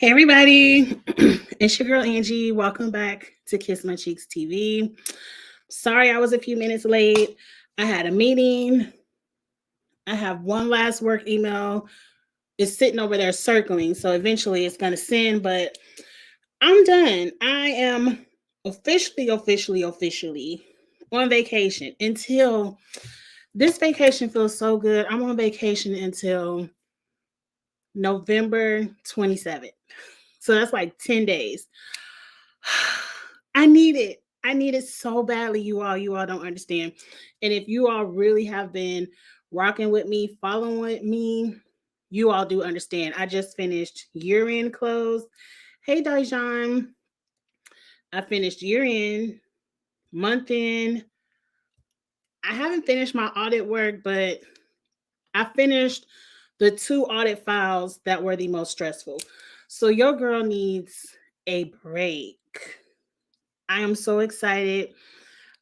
Hey everybody, it's your girl Angie. Welcome back to Kiss My Cheeks TV. Sorry I was a few minutes late. I had a meeting. I have one last work email. It's sitting over there circling, so eventually it's gonna send, but I'm done. I am officially on vacation until this vacation feels so good. I'm on vacation until November 27th. So that's like 10 days. I need it. I need it so badly, you all. You all don't understand. And if you all really have been rocking with me, following with me, you all do understand. I just finished year end close. Hey, Dajan. I finished year end, month end. I haven't finished my audit work, but I finished the two audit files that were the most stressful. So your girl needs a break. I am so excited.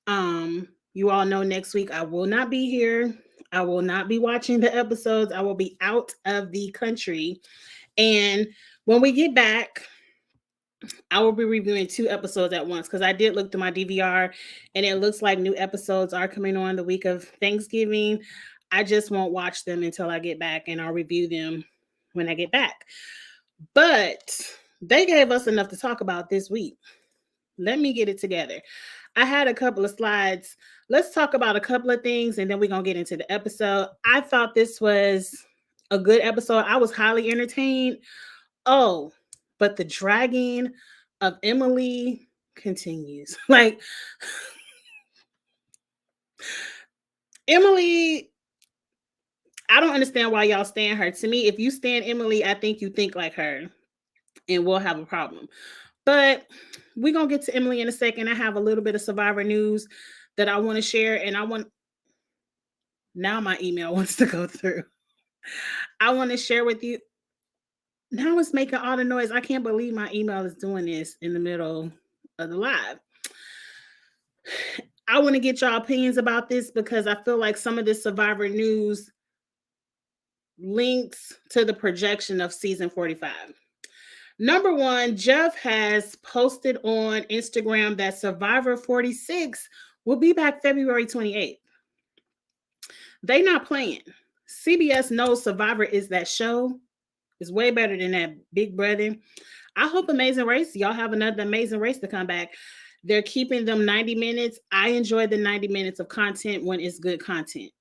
You all know next week I will not be here. I will not be watching the episodes. I will be out of the country. And when we get back, I will be reviewing two episodes at once because I did look through my DVR and it looks like new episodes are coming on the week of Thanksgiving. I just won't watch them until I get back and I'll review them when I get back. But they gave us enough to talk about this week. Let me get it together. I had a couple of slides. Let's talk about a couple of things and then we're going to get into the episode. I thought this was a good episode. I was highly entertained. Oh, but the dragging of Emily continues. Like, Emily, I don't understand why y'all stand her. To me, if you stand Emily, I think you think like her and we'll have a problem. But we're going to get to Emily in a second. I have a little bit of Survivor news that I want to share. And now my email wants to go through. I want to share with you. Now it's making all the noise. I can't believe my email is doing this in the middle of the live. I want to get y'all opinions about this because I feel like some of this Survivor news links to the projection of season 45. Number one, Jeff has posted on Instagram that Survivor 46 will be back February 28th. They not playing. CBS knows Survivor is that show. It's way better than that Big Brother. I hope Amazing Race, y'all have another Amazing Race to come back. They're keeping them 90 minutes. I enjoy the 90 minutes of content when it's good content.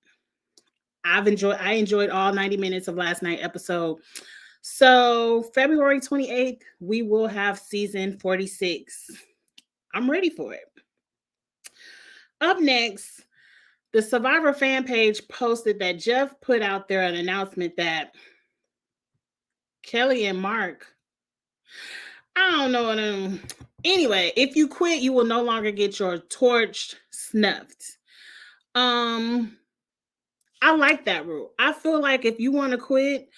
I enjoyed all 90 minutes of last night episode. So February 28th, we will have season 46. I'm ready for it. Up next, the Survivor fan page posted that Jeff put out there an announcement that Kelly and Mark, I don't know them. Anyway, if you quit, you will no longer get your torch snuffed. I like that rule. I feel like if you want to quit,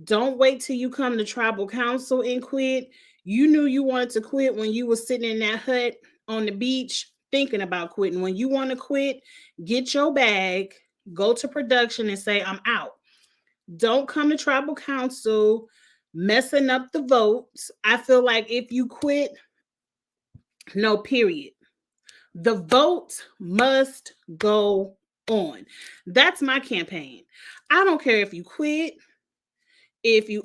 don't wait till you come to tribal council and quit. You knew you wanted to quit when you were sitting in that hut on the beach thinking about quitting. When you want to quit, get your bag, go to production and say, I'm out. Don't come to tribal council messing up the votes. I feel like if you quit, no, period. The vote must go on. That's my campaign. I don't care if you quit, if you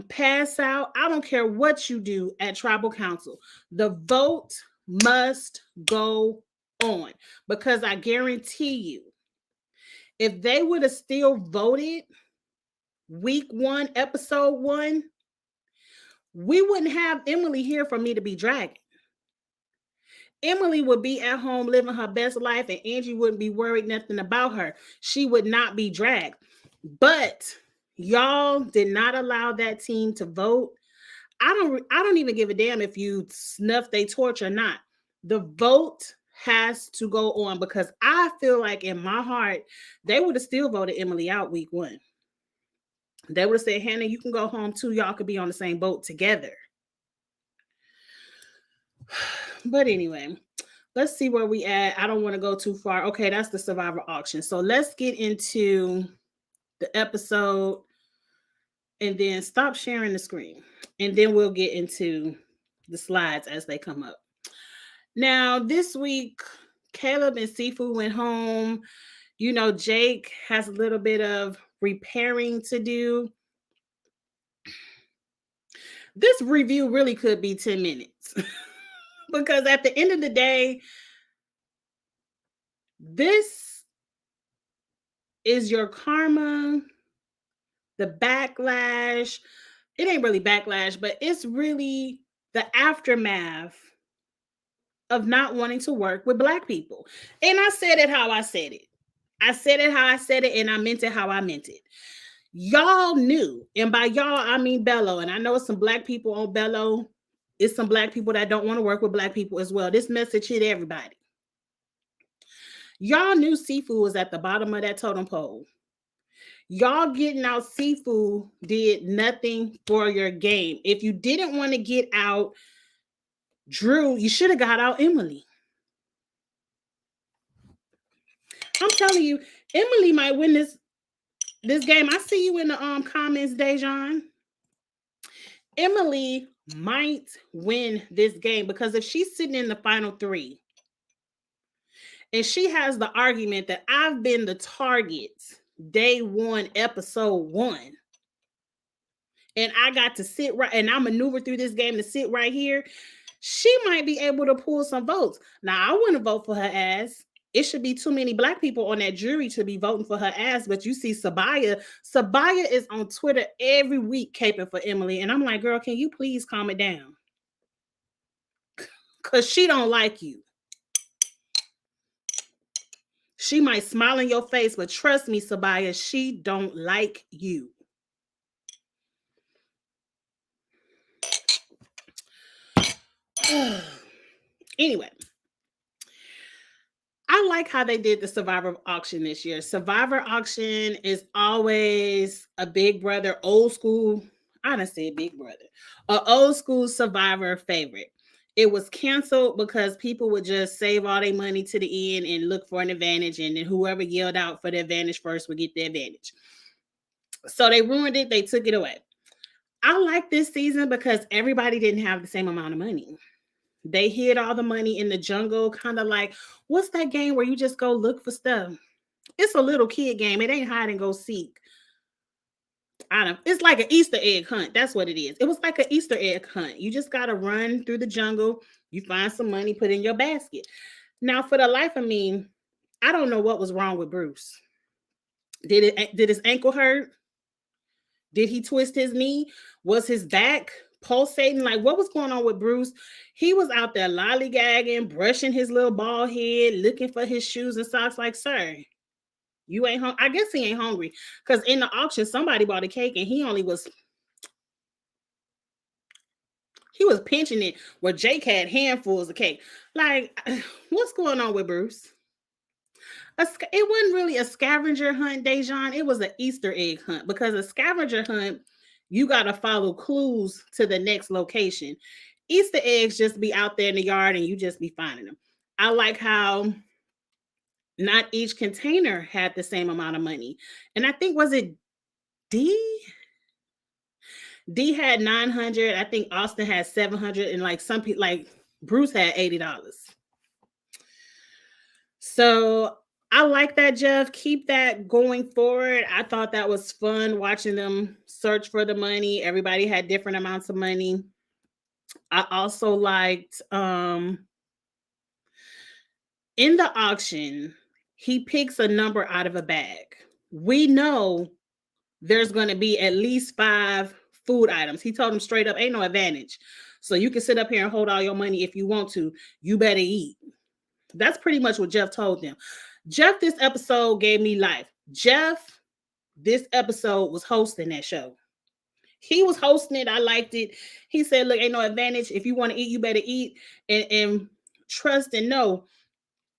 pass out, I don't care what you do at tribal council. The vote must go on because I guarantee you, if they would have still voted week 1, episode 1, we wouldn't have Emily here for me to be dragging. Emily would be at home living her best life and Angie wouldn't be worried nothing about her. She would not be dragged. But y'all did not allow that team to vote. I don't even give a damn if you snuff they torch or not. The vote has to go on because I feel like in my heart they would have still voted Emily out week 1. They would have said, Hannah, you can go home too. Y'all could be on the same boat together. But anyway, let's see where we at. I don't want to go too far. Okay, that's the Survivor auction. So let's get into the episode and then stop sharing the screen. And then we'll get into the slides as they come up. Now, this week, Caleb and Sifu went home. Jake has a little bit of repairing to do. This review really could be 10 minutes because at the end of the day, this is your karma, the backlash. It ain't really backlash, but it's really the aftermath of not wanting to work with Black people. And I said it how I said it. I said it how I said it, and I meant it how I meant it. Y'all knew, and by y'all, I mean Bello. And I know some Black people on Bello. It's some Black people that don't want to work with Black people as well. This message hit everybody. Y'all knew Sifu was at the bottom of that totem pole. Y'all getting out Sifu did nothing for your game. If you didn't want to get out Drew, you should have got out Emily. I'm telling you, Emily might win this game. I see you in the comments, Dejan. Emily might win this game because if she's sitting in the final 3 and she has the argument that I've been the target day 1, episode 1, and I got to sit right, and I maneuver through this game to sit right here, she might be able to pull some votes. Now, I wouldn't vote for her ass. It should be too many Black people on that jury to be voting for her ass. But you see Sabaya is on Twitter every week caping for Emily. And I'm like, girl, can you please calm it down? Because she don't like you. She might smile in your face, but trust me, Sabaya, she don't like you. Anyway. I like how they did the Survivor auction this year. Survivor auction is always a Big Brother, old school. I didn't say Big Brother, an old school Survivor favorite. It was canceled because people would just save all their money to the end and look for an advantage, and then whoever yelled out for the advantage first would get the advantage. So they ruined it. They took it away. I like this season because everybody didn't have the same amount of money. They hid all the money in the jungle, kind of like, what's that game where you just go look for stuff? It's a little kid game. It ain't hide and go seek. It's like an Easter egg hunt. That's what it is. It was like an Easter egg hunt. You just got to run through the jungle. You find some money, put in your basket. Now, for the life of me, I don't know what was wrong with Bruce. Did his ankle hurt? Did he twist his knee? Was his back pulsating? Like, what was going on with Bruce? He was out there lollygagging, brushing his little bald head, looking for his shoes and socks. Like, sir, you ain't hungry. I guess he ain't hungry because in the auction, somebody bought a cake and he was pinching it where Jake had handfuls of cake. Like, what's going on with Bruce? It wasn't really a scavenger hunt, Dejan. It was an Easter egg hunt because a scavenger hunt, you got to follow clues to the next location. Easter eggs just be out there in the yard and you just be finding them. I like how not each container had the same amount of money. And I think, was it D? D had 900. I think Austin had 700. And like some people, like Bruce had $80. So I like that, Jeff. Keep that going forward. I thought that was fun watching them search for the money. Everybody had different amounts of money. I also liked in the auction, he picks a number out of a bag. We know there's going to be at least 5 food items. He told them straight up, ain't no advantage. So you can sit up here and hold all your money if you want to. You better eat. That's pretty much what Jeff told them. Jeff, this episode gave me life. Jeff, this episode was hosting that show. He was hosting it. I liked it. He said, look, ain't no advantage. If you want to eat, you better eat. And trust and know,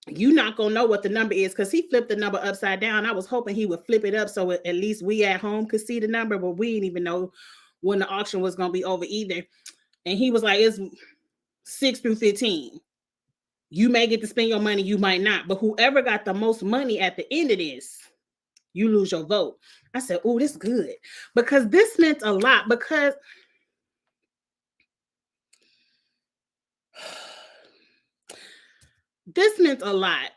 you're not going to know what the number is because he flipped the number upside down. I was hoping he would flip it up so at least we at home could see the number, but we didn't even know when the auction was going to be over either. And he was like, it's 6 through 15. You may get to spend your money, you might not. But whoever got the most money at the end of this, you lose your vote. I said, oh, this is good. Because this meant a lot. Because this meant a lot.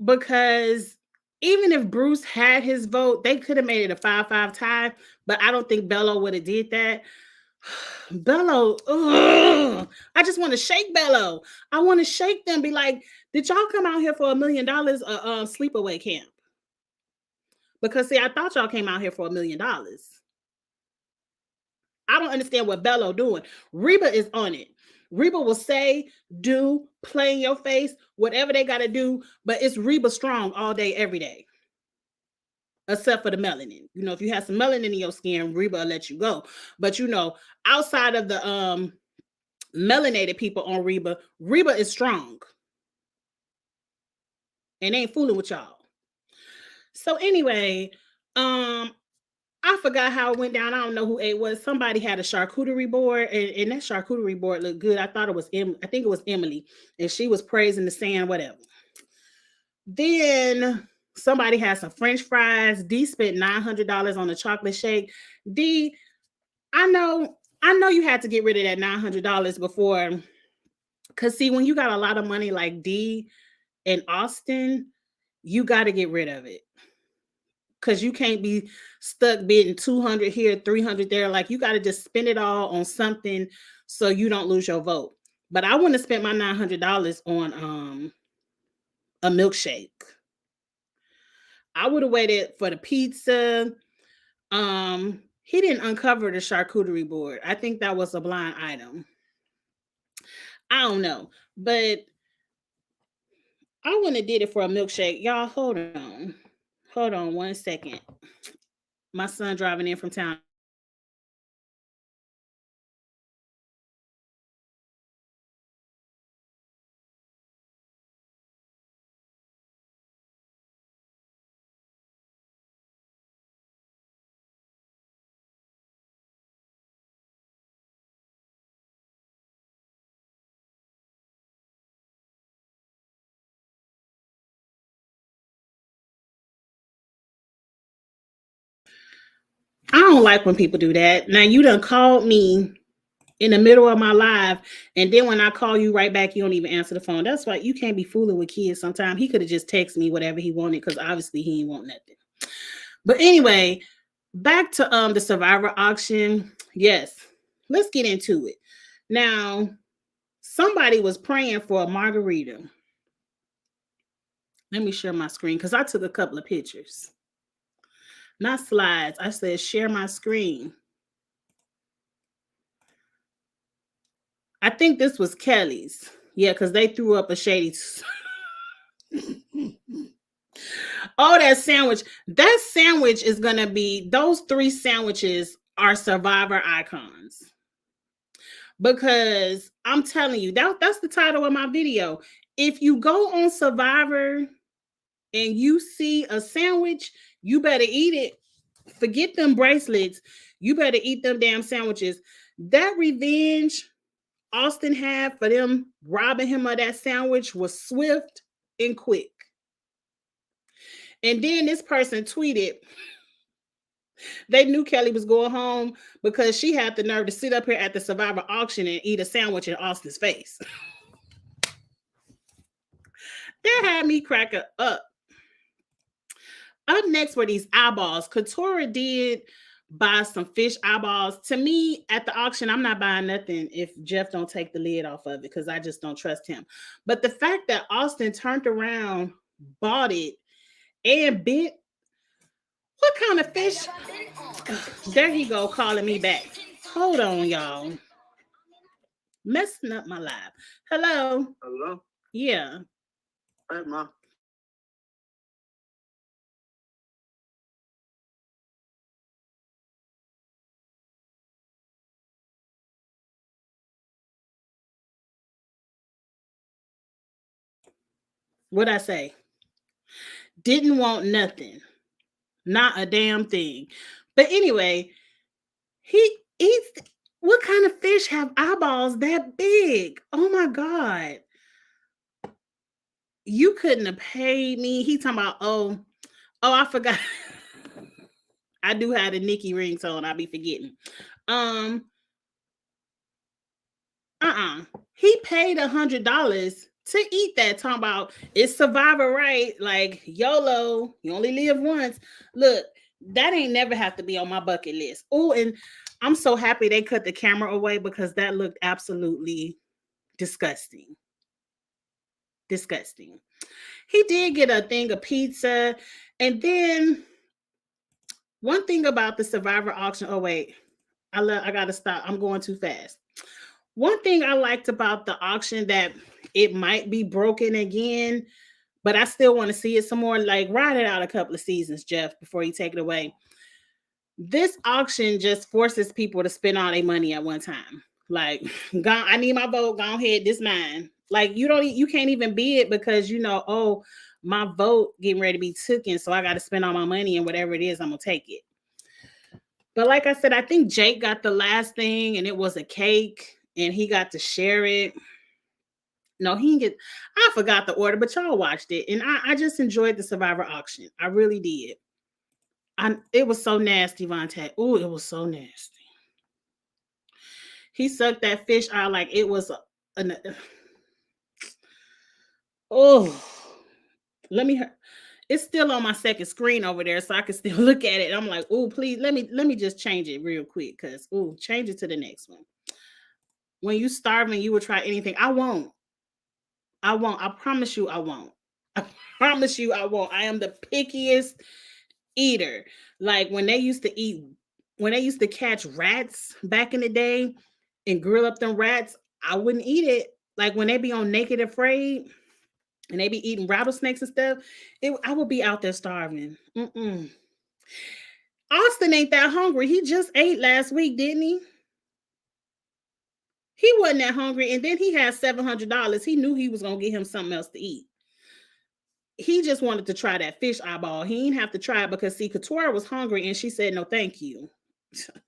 Because even if Bruce had his vote, they could have made it a 5-5 tie. But I don't think Bello would have did that. Bello, ugh, I just want to shake Bello. I want to shake them. Be like, did y'all come out here for $1 million sleepaway camp? Because see, I thought y'all came out here for $1 million. I don't understand what Bello doing. Reba is on it. Reba will say, do, play in your face, whatever they got to do, but it's Reba strong all day, every day. Except for the melanin. You know, if you have some melanin in your skin, Reba will let you go. But you know, outside of the melanated people on Reba, Reba is strong. And ain't fooling with y'all. So anyway, I forgot how it went down. I don't know who it was. Somebody had a charcuterie board, and that charcuterie board looked good. I thought it was I think it was Emily, and she was praising the sand, whatever. Then somebody had some French fries. D spent $900 on a chocolate shake. D, I know you had to get rid of that $900 before. Cause see, when you got a lot of money like D and Austin, you got to get rid of it. Cause you can't be stuck bidding 200 here, 300 there. Like you got to just spend it all on something so you don't lose your vote. But I wouldn't have spent my $900 on a milkshake. I would have waited for the pizza. He didn't uncover the charcuterie board. I think that was a blind item. I don't know, but I wouldn't have did it for a milkshake. Y'all, hold on. Hold on 1 second. My son driving in from town. I don't like when people do that. Now you done called me in the middle of my live, and then when I call you right back, you don't even answer the phone. That's why you can't be fooling with kids sometimes. He could have just texted me whatever he wanted, because obviously he ain't want nothing. But anyway, back to the Survivor auction. Yes, let's get into it. Now, somebody was praying for a margarita. Let me share my screen because I took a couple of pictures. Not slides. I said share my screen. I think this was Kelly's. Yeah, because they threw up a shady. Oh, that sandwich. That sandwich is going to be, those 3 sandwiches are Survivor icons. Because I'm telling you, that's the title of my video. If you go on Survivor and you see a sandwich, you better eat it. Forget them bracelets. You better eat them damn sandwiches. That revenge Austin had for them robbing him of that sandwich was swift and quick. And then this person tweeted, they knew Kelly was going home because she had the nerve to sit up here at the Survivor auction and eat a sandwich in Austin's face. That had me crack up. Up next were these eyeballs. Katurah did buy some fish eyeballs. To me, at the auction, I'm not buying nothing if Jeff don't take the lid off of it because I just don't trust him. But the fact that Austin turned around, bought it, and bit, what kind of fish? There he go calling me back. Hold on, y'all. Messing up my live. Hello. Hello? Yeah. Hey, Ma. What'd I say? Didn't want nothing. Not a damn thing. But anyway, he eats. What kind of fish have eyeballs that big? Oh my God. You couldn't have paid me. He talking about, oh, I forgot. I do have the Nikki ringtone. I'll be forgetting. Um, He paid $100 to eat that. Talking about it's survivor, right? Like YOLO, you only live once. Look, that ain't never have to be on my bucket list. Oh, and I'm so happy they cut the camera away because that looked absolutely disgusting. Disgusting. He did get a thing of pizza. And then one thing about the survivor auction. Oh, wait. I gotta stop. I'm going too fast. One thing I liked about the auction that it might be broken again, but I still want to see it some more. Like, ride it out a couple of seasons, Jeff, before you take it away. This auction just forces people to spend all their money at one time. Like, I need my vote. Go ahead, this mine. Like, you can't even bid because oh, my vote getting ready to be taken, so I got to spend all my money and whatever it is, I'm gonna take it. But like I said, I think Jake got the last thing, and it was a cake, and he got to share it. No, he didn't get. I forgot the order, but y'all watched it, and I just enjoyed the Survivor auction. I really did. It was so nasty, Vontae. Oh, it was so nasty. He sucked that fish out like it was oh. Let me. It's still on my second screen over there, so I can still look at it. I'm like, oh, please let me just change it real quick, cause change it to the next one. When you starving, you will try anything. I won't. I promise you, I won't. I promise you, I won't. I am the pickiest eater. Like when they used to catch rats back in the day and grill up them rats, I wouldn't eat it. Like when they be on Naked Afraid and they be eating rattlesnakes and stuff, I would be out there starving. Austin ain't that hungry. He just ate last week, didn't he? He wasn't that hungry, and then he had $700. He knew he was gonna get him something else to eat. He just wanted to try that fish eyeball. He didn't have to try it because Katora was hungry, and she said, "No, thank you,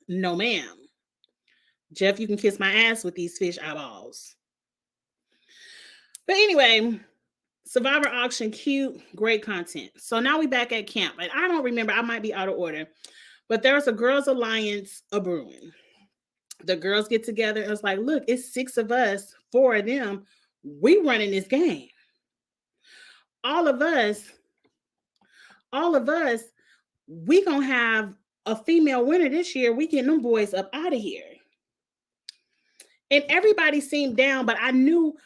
no, ma'am. Jeff, you can kiss my ass with these fish eyeballs." But anyway, Survivor auction, cute, great content. So now we back at camp, and I don't remember. I might be out of order, but there's a Girls Alliance a brewing. The girls get together and it's like, look, it's 6 of us, 4 of them. We running this game. All of us, we gonna have a female winner this year. We getting them boys up out of here. And everybody seemed down, but I knew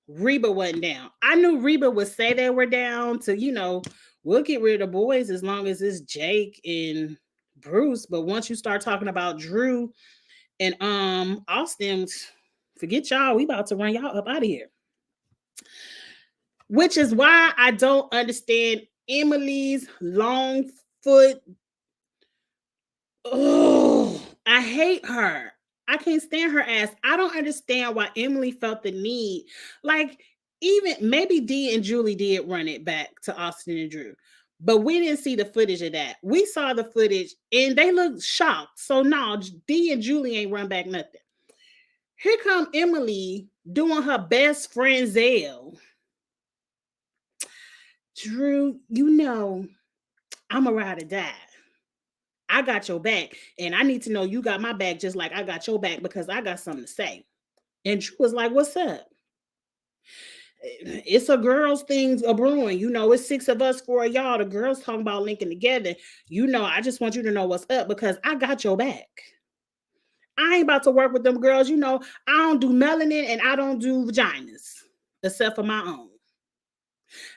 Reba wasn't down. I knew Reba would say they were down to, we'll get rid of the boys as long as it's Jake and Bruce. But once you start talking about Drew and Austin, forget y'all. We about to run y'all up out of here. Which is why I don't understand Emily's long foot. Oh, I hate her. I can't stand her ass. I don't understand why Emily felt the need. Like, even maybe Dee and Julie did run it back to Austin and Drew, but we didn't see the footage of that. We saw the footage and they looked shocked. So no, Dee and Julie ain't run back nothing. Here come Emily doing her best friend Zelle. Drew, I'm a ride or die. I got your back, and I need to know you got my back just like I got your back because I got something to say. And Drew was like, what's up? It's a girls thing a brewing. It's 6 of us, 4 of y'all. The girls talking about linking together. I just want you to know what's up because I got your back. I ain't about to work with them girls. I don't do melanin and I don't do vaginas except for my own.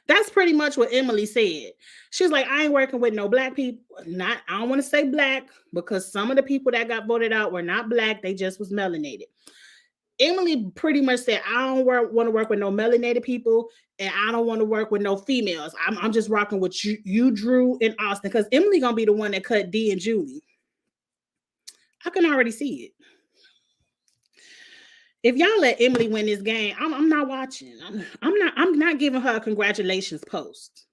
That's pretty much what Emily said. She's like, I ain't working with no black people. I don't want to say black because some of the people that got voted out were not black. They just was melanated. Emily pretty much said, I don't want to work with no melanated people and I don't want to work with no females. I'm just rocking with you, Drew, and Austin because Emily going to be the one that cut Dee and Julie. I can already see it. If y'all let Emily win this game, I'm not watching. I'm not giving her a congratulations post.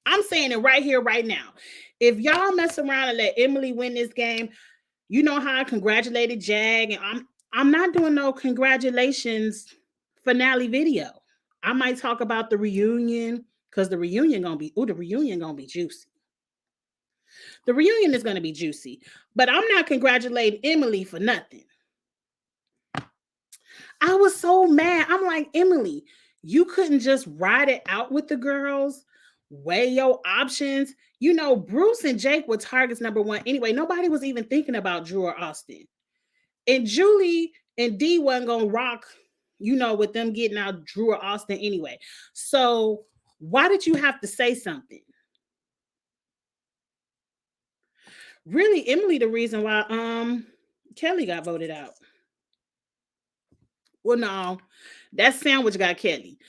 I'm saying it right here, right now. If y'all mess around and let Emily win this game, you know how I congratulated Jag, and I'm not doing no congratulations finale video. I might talk about the reunion because the reunion gonna be juicy. The reunion is going to be juicy, but I'm not congratulating Emily for nothing. I was so mad. I'm like, Emily, you couldn't just ride it out with the girls, weigh your options. You know, Bruce and Jake were targets number one anyway. Nobody was even thinking about Drew or Austin. And Julie and D wasn't going to rock, you know, with them getting out Drew or Austin anyway. So why did you have to say something? Really, Emily, the reason why Kelly got voted out. Well, no, that sandwich got Kelly.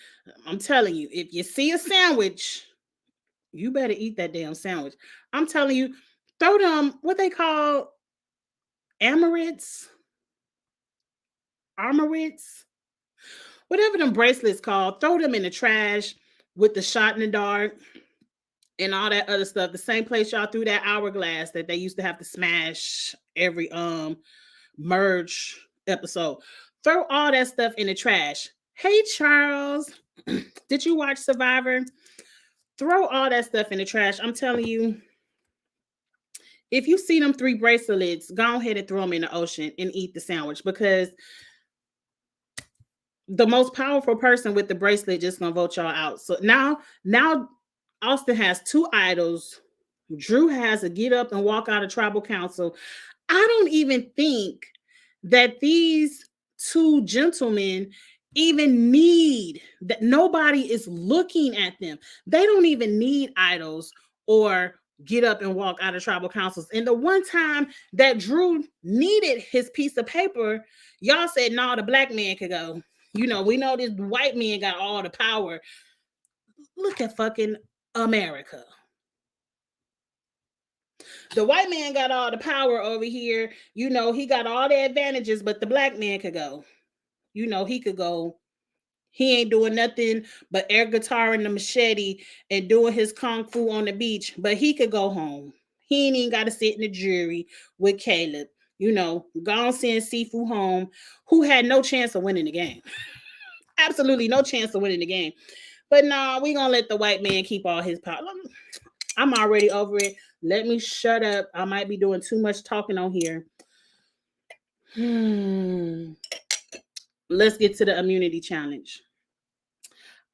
I'm telling you, if you see a sandwich, you better eat that damn sandwich. I'm telling you, throw them, what they call Amorites, Armorites, whatever them bracelets called, throw them in the trash with the shot in the dark and all that other stuff. The same place y'all threw that hourglass that they used to have to smash every merge episode. Throw all that stuff in the trash. Hey Charles, did you watch Survivor? Throw all that stuff in the trash. I'm telling you, if you see them 3 bracelets, go ahead and throw them in the ocean and eat the sandwich, because the most powerful person with the bracelet just gonna vote y'all out. So now Austin has 2 idols. Drew has to get up and walk out of tribal council. I don't even think that these 2 gentlemen even need that. Nobody is looking at them. They don't even need idols or get up and walk out of tribal councils. And the one time that Drew needed his piece of paper, y'all said, no, the black man could go. You know, we know this white man got all the power. Look at fucking America. The white man got all the power over here. You know, he got all the advantages, but the black man could go. You know, he could go. He ain't doing nothing but air guitar and the machete and doing his kung fu on the beach, but he could go home. He ain't even got to sit in the jury with Caleb. You know, gone send Sifu home, who had no chance of winning the game. Absolutely no chance of winning the game. But nah, we gonna let the white man keep all his power. I'm already over it. Let me shut up. I might be doing too much talking on here. Let's get to the immunity challenge.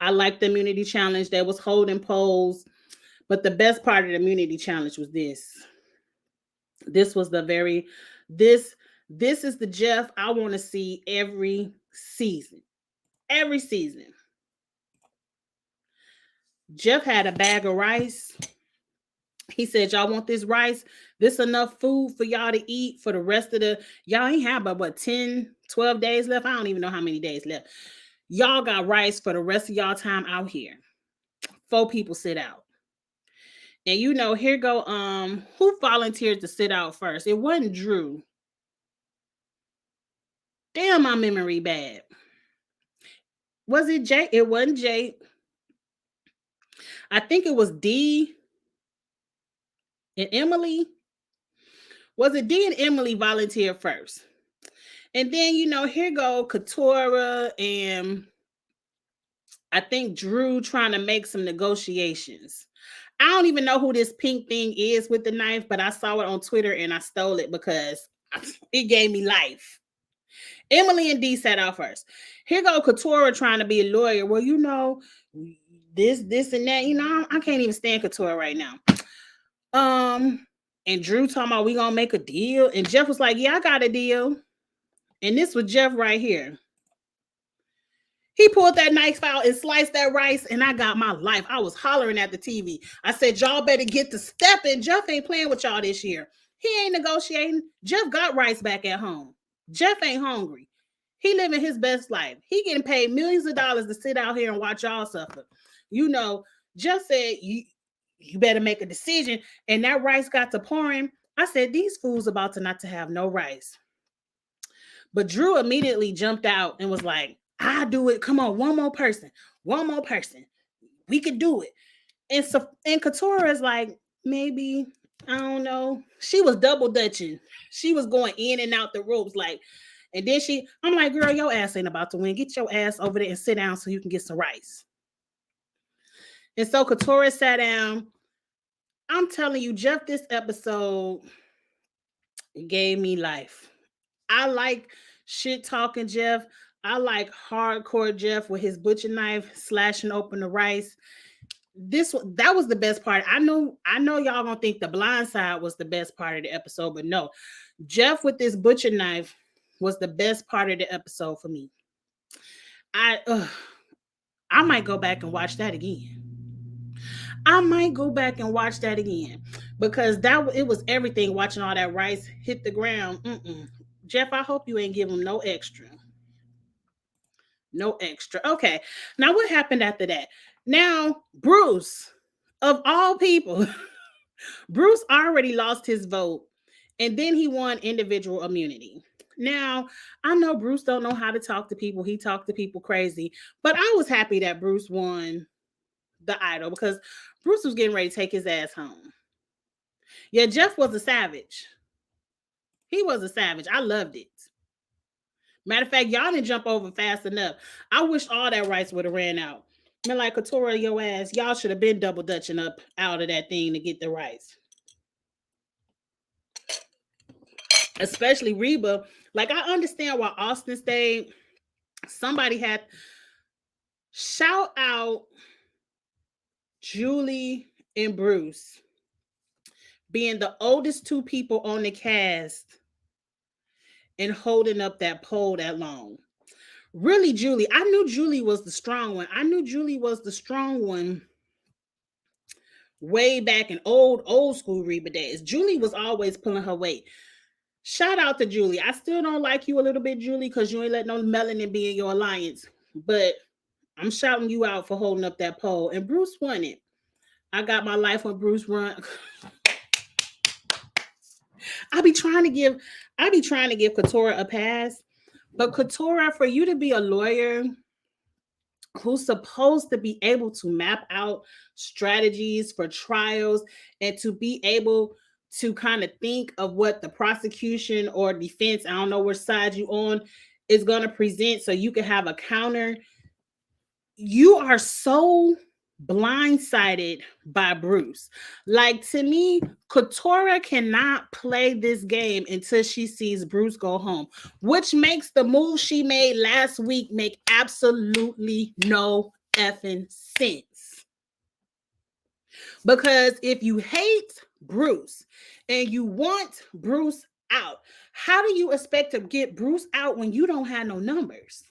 I like the immunity challenge. That was holding polls, but the best part of the immunity challenge was this. This was the very this is the Jeff I want to see every season. Every season. Jeff had a bag of rice. He said, y'all want this rice? This enough food for y'all to eat for the rest of the, y'all ain't have but what, 10, 12 days left? I don't even know how many days left. Y'all got rice for the rest of y'all time out here. 4 people sit out. And you know, here go, who volunteered to sit out first? It wasn't Drew. Damn, my memory bad. Was it Jake? It wasn't Jake. I think it was D and Emily. Was it D and Emily volunteered first? And then, you know, here go Katurah and I think Drew trying to make some negotiations. I don't even know who this pink thing is with the knife, but I saw it on Twitter and I stole it because it gave me life. Emily and D sat out first. Here go Katurah trying to be a lawyer. Well, you know, this and that. You know, I can't even stand Katurah right now. And Drew talking about we gonna make a deal. And Jeff was like, yeah, I got a deal. And this was Jeff right here. He pulled that knife out and sliced that rice, and I got my life. I was hollering at the TV. I said, y'all better get to stepping. Jeff ain't playing with y'all this year. He ain't negotiating. Jeff got rice back at home. Jeff ain't hungry. He living his best life. He getting paid millions of dollars to sit out here and watch y'all suffer. You know, Jeff said, you better make a decision. And that rice got to pouring. I said, these fools about to not to have no rice. But Drew immediately jumped out and was like, I'll do it. Come on, one more person. We could do it. And Katurah is like, maybe, I don't know. She was double dutching. She was going in and out the ropes. Like, and then I'm like, girl, your ass ain't about to win. Get your ass over there and sit down so you can get some rice. And so Katurah sat down. I'm telling you, Jeff, this episode gave me life. I like shit talking Jeff. I like hardcore Jeff with his butcher knife slashing open the rice. That was the best part. I know y'all gonna think the blind side was the best part of the episode, but no, Jeff with this butcher knife was the best part of the episode for me. I I might go back and watch that again. I might go back and watch that again because it was everything. Watching all that rice hit the ground. Jeff, I hope you ain't give him no extra. No extra. Okay. Now what happened after that? Now Bruce, of all people, Bruce already lost his vote, and then he won individual immunity. Now, I know Bruce don't know how to talk to people. He talked to people crazy, but I was happy that Bruce won the idol because Bruce was getting ready to take his ass home. Yeah, Jeff was a savage. He was a savage. I loved it. Matter of fact, y'all didn't jump over fast enough. I wish all that rice would have ran out. Man, like Katora, your ass, y'all should have been double dutching up out of that thing to get the rice. Especially Reba. Like, I understand why Austin stayed. Somebody had shout out Julie and Bruce being the oldest two people on the cast and holding up that pole that long. Really, Julie. I knew Julie was the strong one. I knew Julie was the strong one way back in old school Reba days. Julie was always pulling her weight. Shout out to Julie. I still don't like you a little bit, Julie, because you ain't let no melanin be in your alliance. But I'm shouting you out for holding up that pole. And Bruce won it. I got my life when Bruce run. I be trying to give Katora a pass. But Katora, for you to be a lawyer who's supposed to be able to map out strategies for trials and to be able to kind of think of what the prosecution or defense, I don't know which side you on, is going to present so you can have a counter. You are so blindsided by Bruce. Like, to me, Katora cannot play this game until she sees Bruce go home, which makes the move she made last week make absolutely no effing sense. Because if you hate Bruce and you want Bruce out, how do you expect to get Bruce out when you don't have no numbers?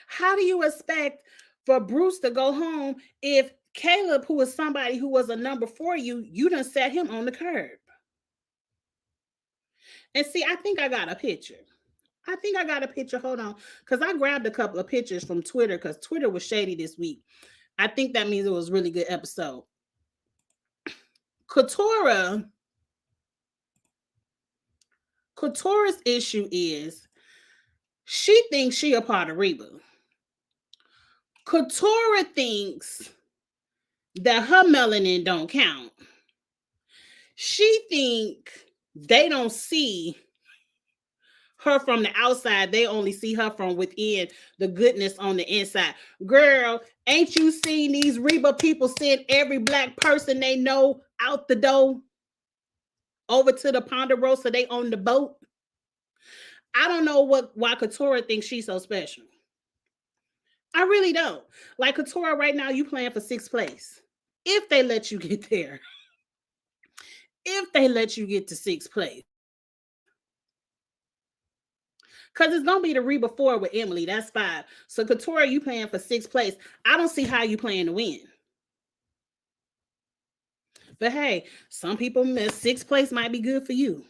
How do you expect for Bruce to go home if Caleb, who is somebody who was a number for you, you done set him on the curb? And see, I think I got a picture. Hold on. Because I grabbed a couple of pictures from Twitter because Twitter was shady this week. I think that means it was a really good episode. Katora's issue is she thinks she a part of Reba. Katora thinks that her melanin don't count. She think they don't see her from the outside. They only see her from within, the goodness on the inside. Girl, ain't you seen these Reba people send every black person they know out the door over to the Ponderosa? They on the boat. I don't know why Katora thinks she's so special. I really don't. Like, Katora, right now, you playing for 6th place. If they let you get there. If they let you get to 6th place. Because it's going to be the Reba 4 with Emily. That's 5. So, Katora, you playing for 6th place. I don't see how you playing to win. But hey, some people miss 6th place might be good for you.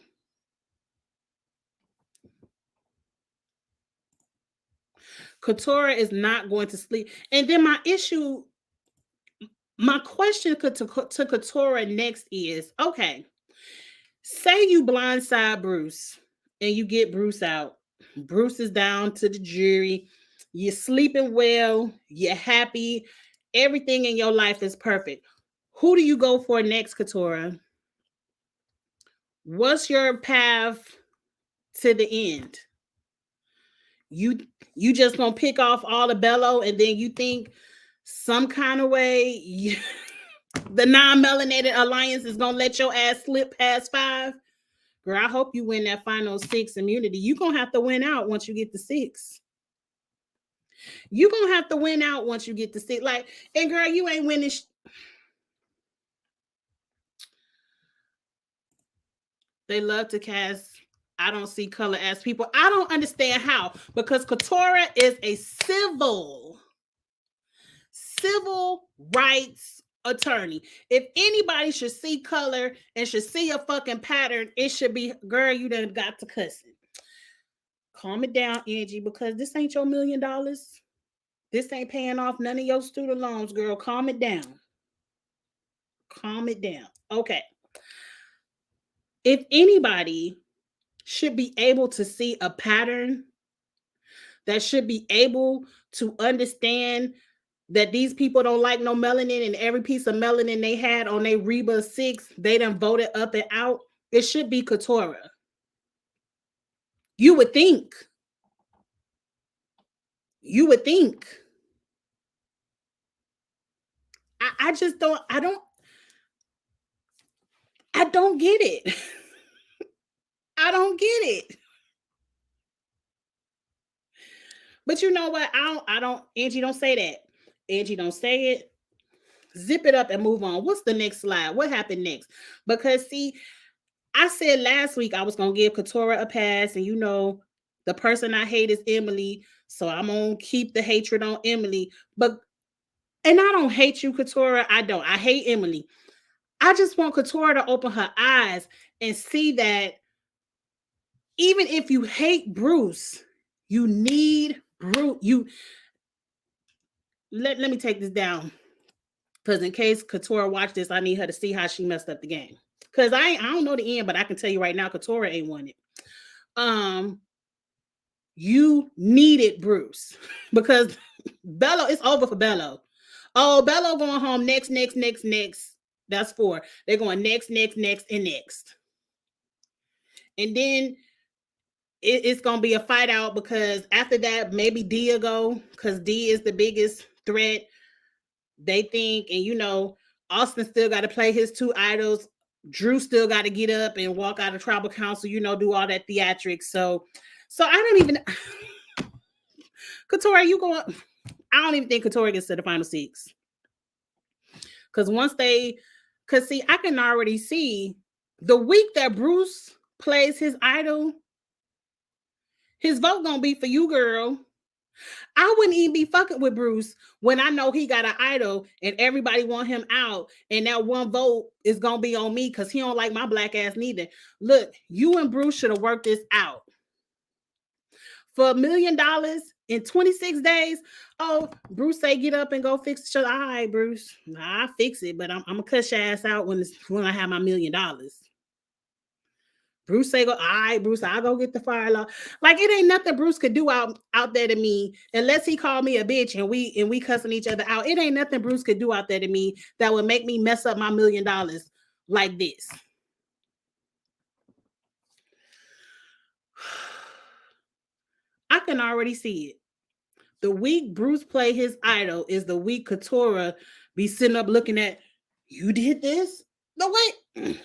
Katora is not going to sleep. And then my question to Katora next is, okay, say you blindside Bruce and you get Bruce out. Bruce is down to the jury. You're sleeping well. You're happy. Everything in your life is perfect. Who do you go for next, Katora? What's your path to the end? You just gonna pick off all the bellow and then you think some kind of way The non-melanated alliance is gonna let your ass slip past 5. Girl, I hope you win that final 6 immunity. You're gonna have to win out once you get to 6. You're gonna have to win out once you get to 6. Like, and girl, you ain't winning. They love to cast I don't see color as people. I don't understand how, because Katurah is a civil rights attorney. If anybody should see color and should see a fucking pattern, it should be, girl, you done got to cussing. Calm it down, Angie, because this ain't your $1 million. This ain't paying off none of your student loans, girl. Calm it down. Calm it down. Okay. If anybody should be able to see a pattern, that should be able to understand that these people don't like no melanin, and every piece of melanin they had on their Reba 6, they done voted up and out, it should be Katurah. You would think. You would think. I just don't, I don't get it. I don't get it. But you know what? I don't, Angie, don't say that. Angie, don't say it. Zip it up and move on. What's the next slide? What happened next? Because see, I said last week I was going to give Katurah a pass, and you know, the person I hate is Emily. So I'm going to keep the hatred on Emily. And I don't hate you, Katurah. I don't. I hate Emily. I just want Katurah to open her eyes and see that even if you hate Bruce, you need Bruce. Let me take this down. Because in case Katurah watched this, I need her to see how she messed up the game. Because I don't know the end, but I can tell you right now, Katurah ain't won it. You needed Bruce. Because Bello, it's over for Bello. Oh, Bello going home next. That's 4. They're going next, and next. And then it's going to be a fight out, because after that, maybe Dia go, because D is the biggest threat. They think, and you know, Austin still got to play his 2 idols. Drew still got to get up and walk out of tribal council, you know, do all that theatrics. So I don't even, Katurah, I don't even think Katurah gets to the final 6. Because see, I can already see the week that Bruce plays his idol, his vote gonna be for you, girl. I wouldn't even be fucking with Bruce when I know he got an idol and everybody want him out, and that one vote is gonna be on me because he don't like my black ass neither. Look, you and Bruce should have worked this out. For $1 million in 26 days. Oh, Bruce say get up and go fix the show. All right, Bruce, I'll fix it, but I'm gonna cuss your ass out when I have my $1 million. Bruce say, go, all right, Bruce, I'll go get the fire law. Like, it ain't nothing Bruce could do out there to me, unless he called me a bitch and we cussing each other out. It ain't nothing Bruce could do out there to me that would make me mess up my $1 million like this. I can already see it. The week Bruce play his idol is the week Katurah be sitting up looking at, you did this? No, wait.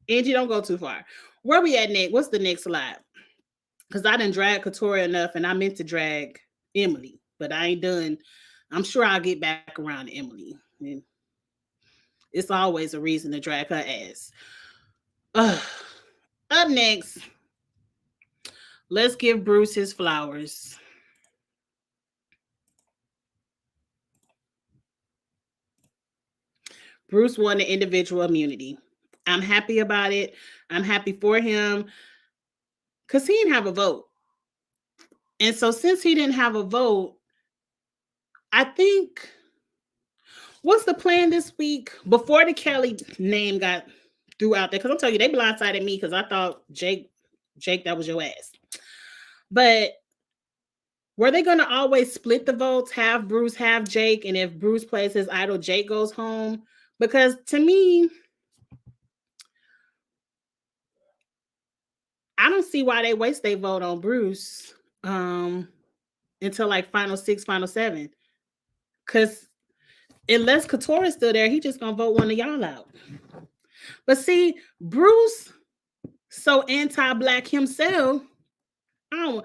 Angie, don't go too far. Where we at next? What's the next slide? Because I didn't drag Katurah enough, and I meant to drag Emily, but I ain't done. I'm sure I'll get back around to Emily. And it's always a reason to drag her ass. Up next, let's give Bruce his flowers. Bruce won the individual immunity. I'm happy about it. I'm happy for him because he didn't have a vote. And so since he didn't have a vote, I think, what's the plan this week before the Kelly name got threw out there? Because I'll tell you, they blindsided me because I thought, Jake, that was your ass. But were they going to always split the votes, have Bruce, have Jake, and if Bruce plays his idol, Jake goes home? Because to me, I don't see why they waste their vote on Bruce until like final 6, final 7. Because Unless Couture is still there, he just gonna vote one of y'all out. But see, Bruce, so anti-black himself. I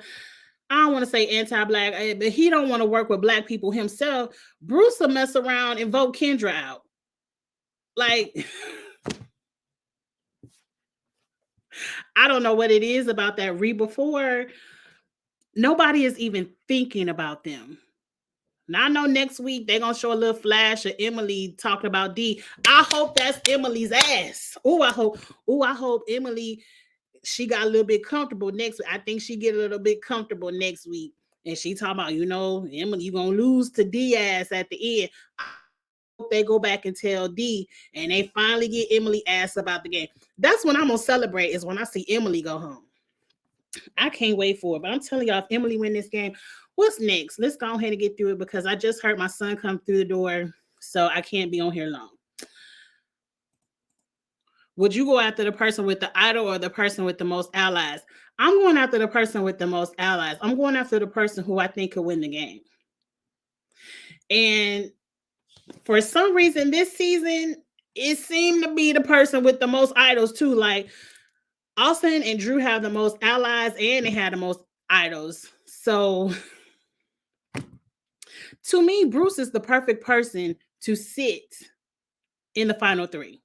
don't want to say anti-black, but he don't want to work with black people himself. Bruce will mess around and vote Kendra out. Like, I don't know what it is about that Reba Ford. Nobody is even thinking about them. Now I know next week they're gonna show a little flash of Emily talking about D. I hope that's Emily's ass. I hope Emily, she got a little bit comfortable next week. I think she get a little bit comfortable next week. And she talking about, Emily, you gonna lose to Diaz at the end. I hope they go back and tell D and they finally get Emily asked about the game. That's when I'm gonna celebrate, is when I see Emily go home. I can't wait for it. But I'm telling y'all, if Emily win this game, what's next? Let's go ahead and get through it because I just heard my son come through the door, so I can't be on here long. Would you go after the person with the idol or the person with the most allies? I'm going after the person with the most allies. I'm going after the person who I think could win the game. And for some reason this season, it seemed to be the person with the most idols too. Like Austin and Drew have the most allies and they had the most idols. So to me, Bruce is the perfect person to sit in the final three.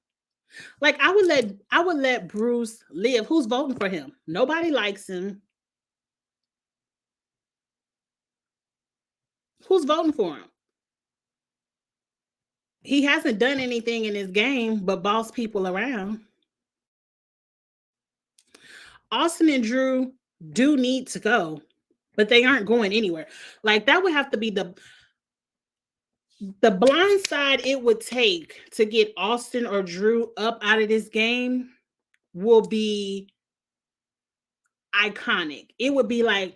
Like I would let Bruce live. Who's voting for him? Nobody likes him. Who's voting for him? He hasn't done anything in his game but boss people around. Austin and Drew do need to go, but they aren't going anywhere. Like that would have to be the blind side it would take to get Austin or Drew up out of this game will be iconic. It would be like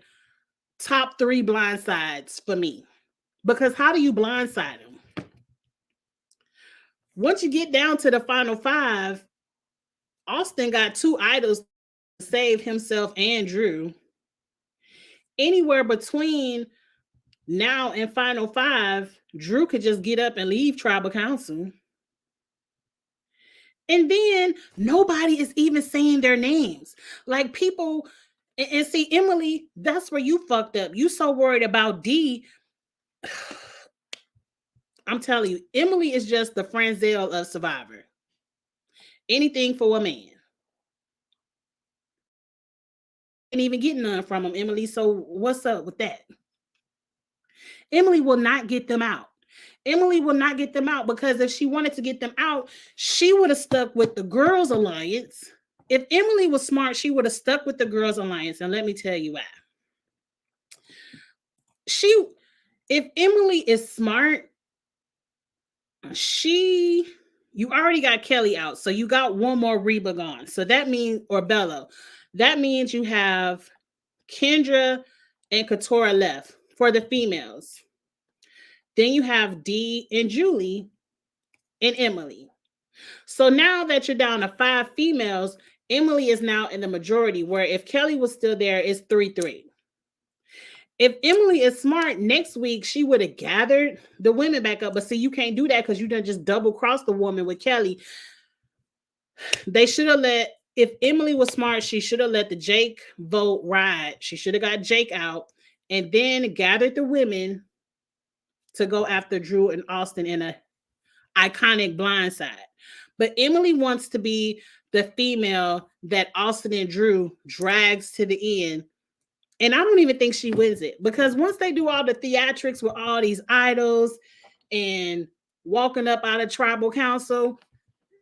top 3 blind sides for me. Because how do you blindside them? Once you get down to the final 5, Austin got 2 idols to save himself and Drew. Anywhere between now and final 5, Drew could just get up and leave tribal council. And then nobody is even saying their names. Like people, and see, Emily, that's where you fucked up. You so worried about D. I'm telling you, Emily is just the Franzel of Survivor. Anything for a man. And even get none from him, Emily. So what's up with that? Emily will not get them out. Emily will not get them out because if she wanted to get them out, she would have stuck with the Girls Alliance. If Emily was smart, she would have stuck with the Girls Alliance. And let me tell you why. If Emily is smart, you already got Kelly out. So you got one more Reba gone. So that means, or Bello, that means you have Kendra and Katora left for the females. Then you have D and Julie and Emily. So now that you're down to 5 females, Emily is now in the majority, where if Kelly was still there, it's 3-3. If Emily is smart, next week she would have gathered the women back up. But see, you can't do that because you done just double cross the woman with Kelly. They should have if Emily was smart, she should have let the Jake vote ride. She should have got Jake out and then gathered the women to go after Drew and Austin in a iconic blindside. But Emily wants to be the female that Austin and Drew drags to the end. And I don't even think she wins it because once they do all the theatrics with all these idols and walking up out of tribal council,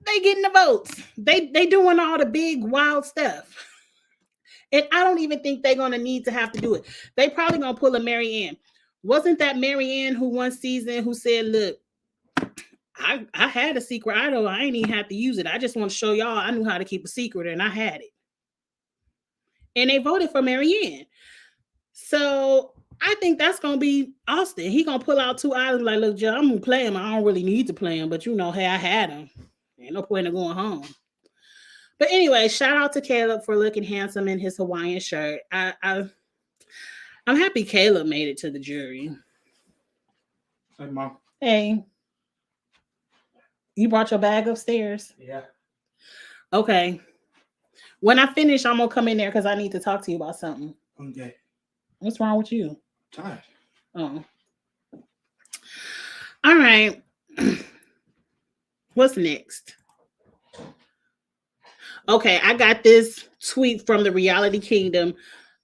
they getting the votes. They doing all the big wild stuff. And I don't even think they're going to need to have to do it. They probably going to pull a Marianne. Wasn't that Marianne who one season who said, look, I had a secret idol. I ain't even have to use it. I just want to show y'all I knew how to keep a secret and I had it. And they voted for Marianne. So I think that's going to be Austin. He going to pull out 2 idols like, look, Joe, I'm going to play him. I don't really need to play him, but hey, I had him. Ain't no point in going home. But anyway, shout out to Caleb for looking handsome in his Hawaiian shirt. I'm happy Caleb made it to the jury. Hey, Mom. Hey. You brought your bag upstairs? Yeah. Okay. When I finish, I'm gonna come in there because I need to talk to you about something. Okay. What's wrong with you? Tired. Oh. All right. What's next? Okay, I got this tweet from the Reality Kingdom.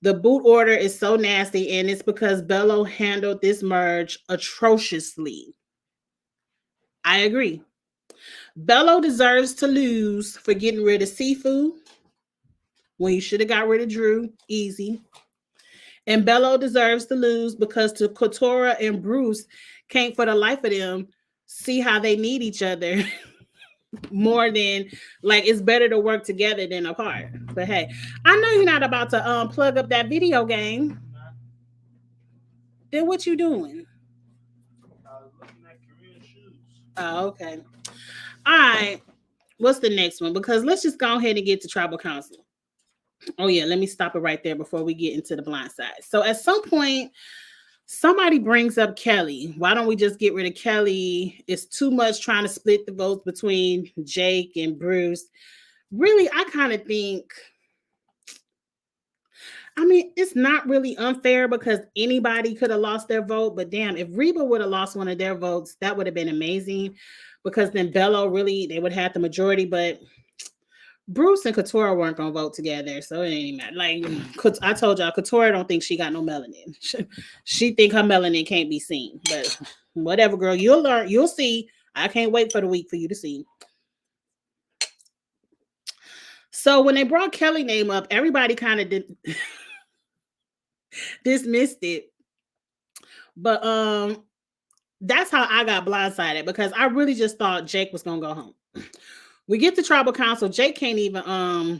The boot order is so nasty, and it's because Bello handled this merge atrociously. I agree. Bello deserves to lose for getting rid of Sifu when you should have got rid of Drew. Easy. And Bello deserves to lose because to Katora and Bruce can't for the life of them see how they need each other more than like it's better to work together than apart. But hey, I know you're not about to plug up that video game. Then what you doing? I was looking at Korean shoes. Oh, okay. All right. What's the next one? Because let's just go ahead and get to tribal council. Oh yeah, let me stop it right there before we get into the blind side. So at some point, somebody brings up Kelly. Why don't we just get rid of Kelly? It's too much trying to split the votes between Jake and Bruce. Really, I kind of think, I mean, it's not really unfair because anybody could have lost their vote. But damn, if Reba would have lost one of their votes, that would have been amazing because then Bello really, they would have had the majority. But Bruce and Katora weren't gonna vote together, so it ain't matter. Like I told y'all, Katora don't think she got no melanin. She think her melanin can't be seen. But whatever, girl, you'll learn. You'll see. I can't wait for the week for you to see. So when they brought Kelly name up, everybody kind of dismissed it. But that's how I got blindsided because I really just thought Jake was gonna go home. We get to tribal council. Jake can't even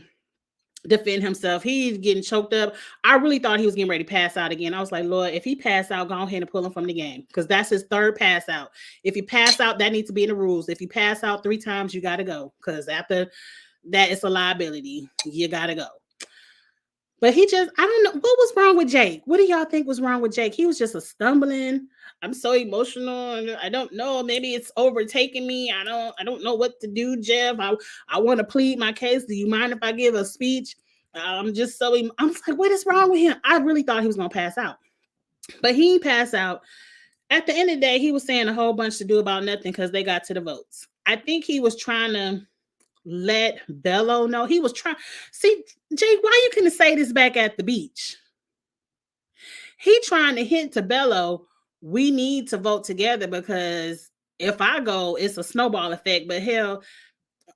defend himself. He's getting choked up. I really thought he was getting ready to pass out again. I was like, Lord, if he pass out, go ahead and pull him from the game because that's his third pass out. If you pass out, that needs to be in the rules. If you pass out 3 times, you got to go because after that, it's a liability. You got to go. But he just, I don't know. What was wrong with Jake? What do y'all think was wrong with Jake? He was just a stumbling. I'm so emotional. I don't know. Maybe it's overtaking me. I don't know what to do, Jeff. I want to plead my case. Do you mind if I give a speech? I'm just so, I'm like, what is wrong with him? I really thought he was going to pass out. But he didn't pass out. At the end of the day, he was saying a whole bunch to do about nothing because they got to the votes. I think he was trying to let Bello know. He was trying. See, Jake, why you couldn't say this back at the beach? He trying to hint to Bello, we need to vote together because if I go, it's a snowball effect. But hell,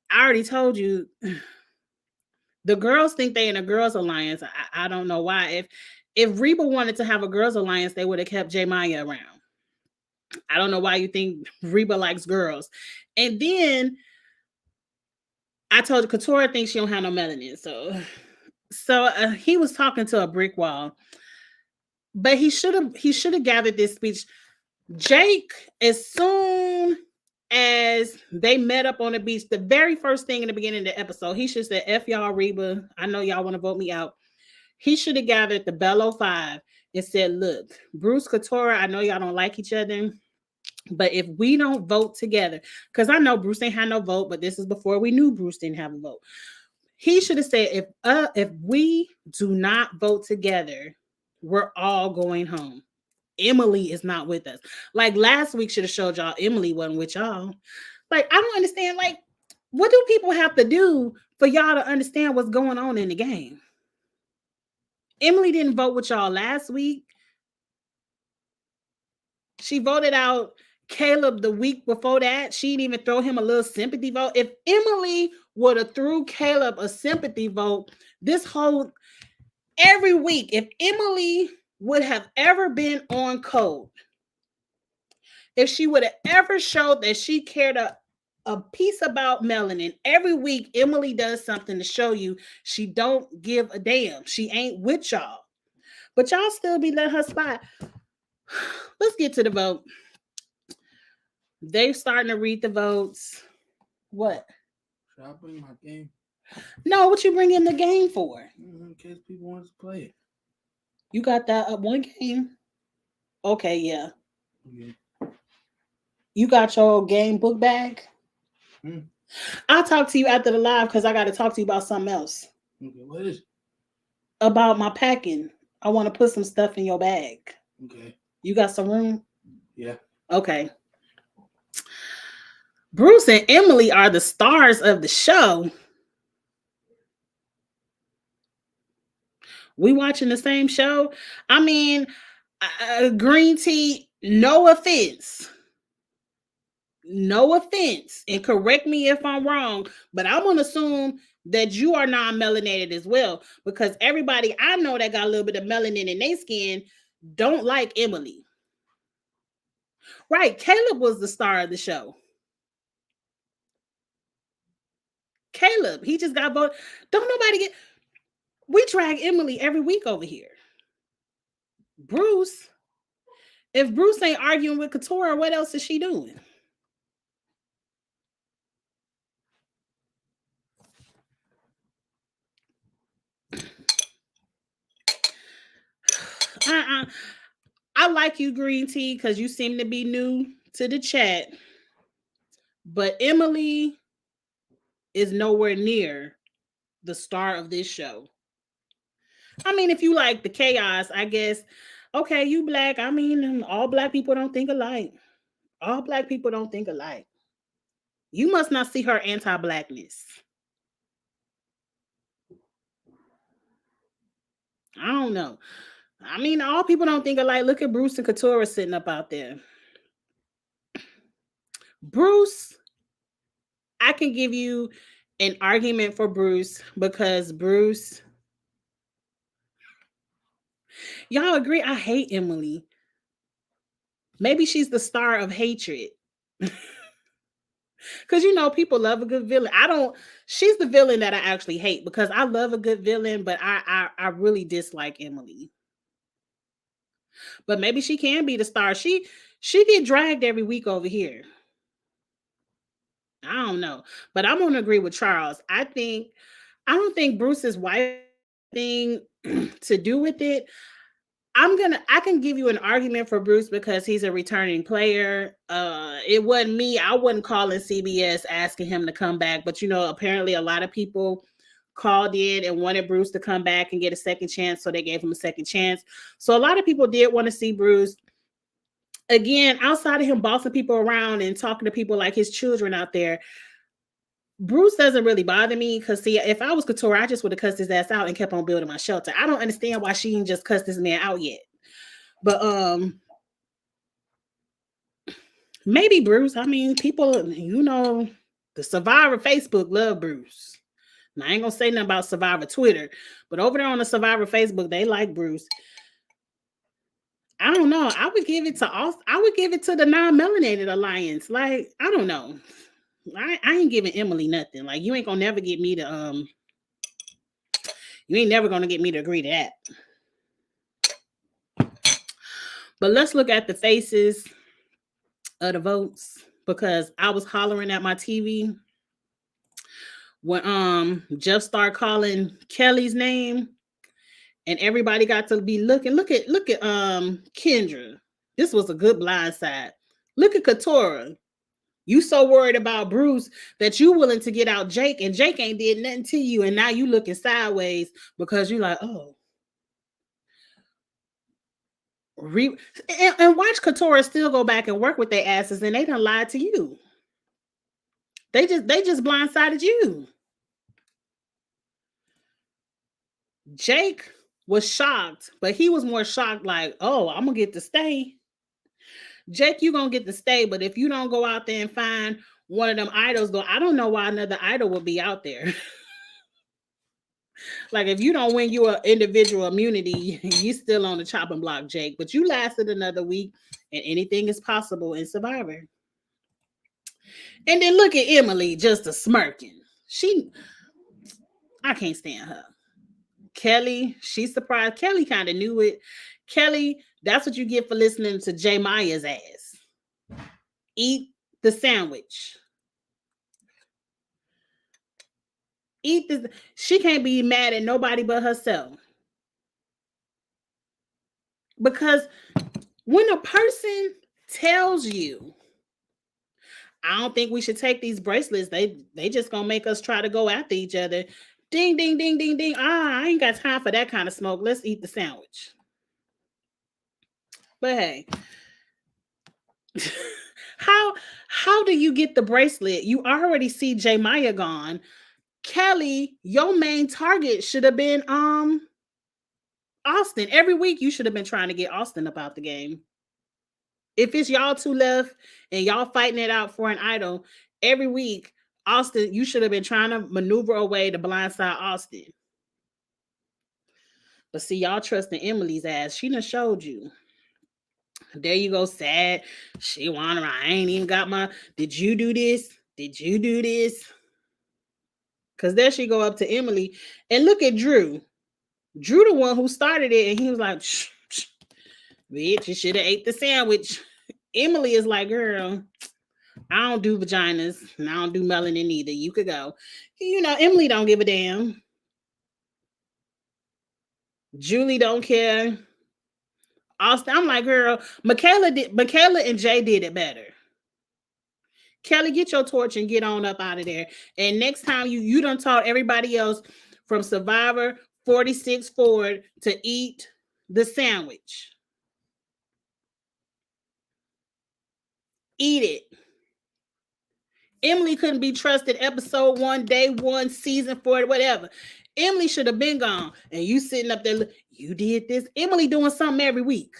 I already told you, the girls think they in a girls alliance. I don't know why. If Reba wanted to have a girls alliance, they would have kept J Maya around. I don't know why you think Reba likes girls. And then I told you, Katora thinks she don't have no melanin. So he was talking to a brick wall. But he should have gathered this speech. Jake, as soon as they met up on the beach, the very first thing in the beginning of the episode, he should have said, F y'all, Reba. I know y'all want to vote me out. He should have gathered the Bello 5 and said, look, Bruce, Katora, I know y'all don't like each other. But if we don't vote together, because I know Bruce ain't had no vote, but this is before we knew Bruce didn't have a vote. He should have said, if we do not vote together, we're all going home. Emily is not with us. Like last week should have showed y'all Emily wasn't with y'all. Like, I don't understand. Like, what do people have to do for y'all to understand what's going on in the game? Emily didn't vote with y'all last week. She voted out Caleb the week before that. She didn't even throw him a little sympathy vote. If Emily would have threw Caleb a sympathy vote, every week, if Emily would have ever been on code, if she would have ever showed that she cared a piece about melanin, every week Emily does something to show you she don't give a damn. She ain't with y'all. But y'all still be letting her spot. Let's get to the vote. They starting to read the votes. What? Should I bring my game? No, what you bringing the game for? In case people want to play it. You got that up one game? Okay, yeah. Okay. You got your game book bag? I'll talk to you after the live because I got to talk to you about something else. Okay, what is it? About my packing. I want to put some stuff in your bag. Okay. You got some room? Yeah. Okay. Bruce and Emily are the stars of the show. We watching the same show? I mean, green tea, no offense. No offense. And correct me if I'm wrong, but I'm going to assume that you are non-melanated as well, because everybody I know that got a little bit of melanin in their skin don't like Emily. Right. Caleb was the star of the show. Caleb, he just got voted. Don't nobody get. We drag Emily every week over here. Bruce, if Bruce ain't arguing with Katora, what else is she doing? I like you, Green Tea, because you seem to be new to the chat. But Emily is nowhere near the star of this show. I mean, if you like the chaos, I guess, okay, you black. I mean, all black people don't think alike. All black people don't think alike. You must not see her anti-blackness. I don't know. I mean, all people don't think alike. Look at Bruce and Katora sitting up out there. Bruce, I can give you an argument for Bruce because Bruce, y'all agree? I hate Emily. Maybe she's the star of hatred. Because, you know, people love a good villain. She's the villain that I actually hate because I love a good villain, but I really dislike Emily. But maybe she can be the star. She get dragged every week over here. I don't know. But I'm going to agree with Charles. I don't think Bruce's wife thing to do with it. I can give you an argument for Bruce because he's a returning player. It wasn't me. I wasn't calling CBS asking him to come back, but you know, apparently a lot of people called in and wanted Bruce to come back and get a second chance, so they gave him a second chance. So a lot of people did want to see Bruce. Again, outside of him bossing people around and talking to people like his children out there, Bruce doesn't really bother me because, see, if I was Couture, I just would have cussed his ass out and kept on building my shelter. I don't understand why she didn't just cuss this man out yet. But maybe Bruce. I mean, people, you know, the Survivor Facebook love Bruce. Now, I ain't gonna say nothing about Survivor Twitter, but over there on the Survivor Facebook, they like Bruce. I don't know. I would give it to the non-melanated alliance. Like, I don't know. I ain't giving Emily nothing. Like, you ain't gonna never get me to you ain't never gonna get me to agree to that. But let's look at the faces of the votes, because I was hollering at my TV when Jeff started calling Kelly's name, and everybody got to be looking. Look at Kendra. This was a good blindside. Look at Katora. You so worried about Bruce that you willing to get out Jake, and Jake ain't did nothing to you, and now you looking sideways because you like, oh. And watch Katora still go back and work with their asses, and they done lied to you. They just blindsided you. Jake was shocked, but he was more shocked like, oh, I'm gonna get to stay. Jake, you gonna get to stay, but if you don't go out there and find one of them idols, I don't know why another idol would be out there. Like, if you don't win your individual immunity, you still on the chopping block, Jake. But you lasted another week, and anything is possible in Survivor. And then look at Emily, just a smirking. I can't stand her. Kelly, she's surprised. Kelly kind of knew it. Kelly, that's what you get for listening to Jay Maya's ass. Eat the sandwich. Eat this. She can't be mad at nobody but herself. Because when a person tells you, I don't think we should take these bracelets. They just gonna make us try to go after each other. Ding, ding, ding, ding, ding. I ain't got time for that kind of smoke. Let's eat the sandwich. But hey, how do you get the bracelet? You already see J Maya gone. Kelly, your main target should have been Austin. Every week you should have been trying to get Austin about the game. If it's y'all two left and y'all fighting it out for an idol every week, Austin, you should have been trying to maneuver a way to blindside Austin. But see, y'all trusting Emily's ass. She done showed you. There you go, sad. She wondering, I ain't even got my, did you do this? Did you do this? Because there she go up to Emily. And look at Drew. Drew the one who started it. And he was like, shh, shh, bitch, you should have ate the sandwich. Emily is like, girl, I don't do vaginas. And I don't do melanin either. You could go. You know, Emily don't give a damn. Julie don't care. Austin, I'm like, girl, Michaela and Jay did it better. Kelly, get your torch and get on up out of there. And next time you done taught everybody else from Survivor 46 forward to eat the sandwich. Eat it. Emily couldn't be trusted episode 1, day 1, season 4, whatever. Emily should have been gone. And you sitting up there, you did this. Emily doing something every week.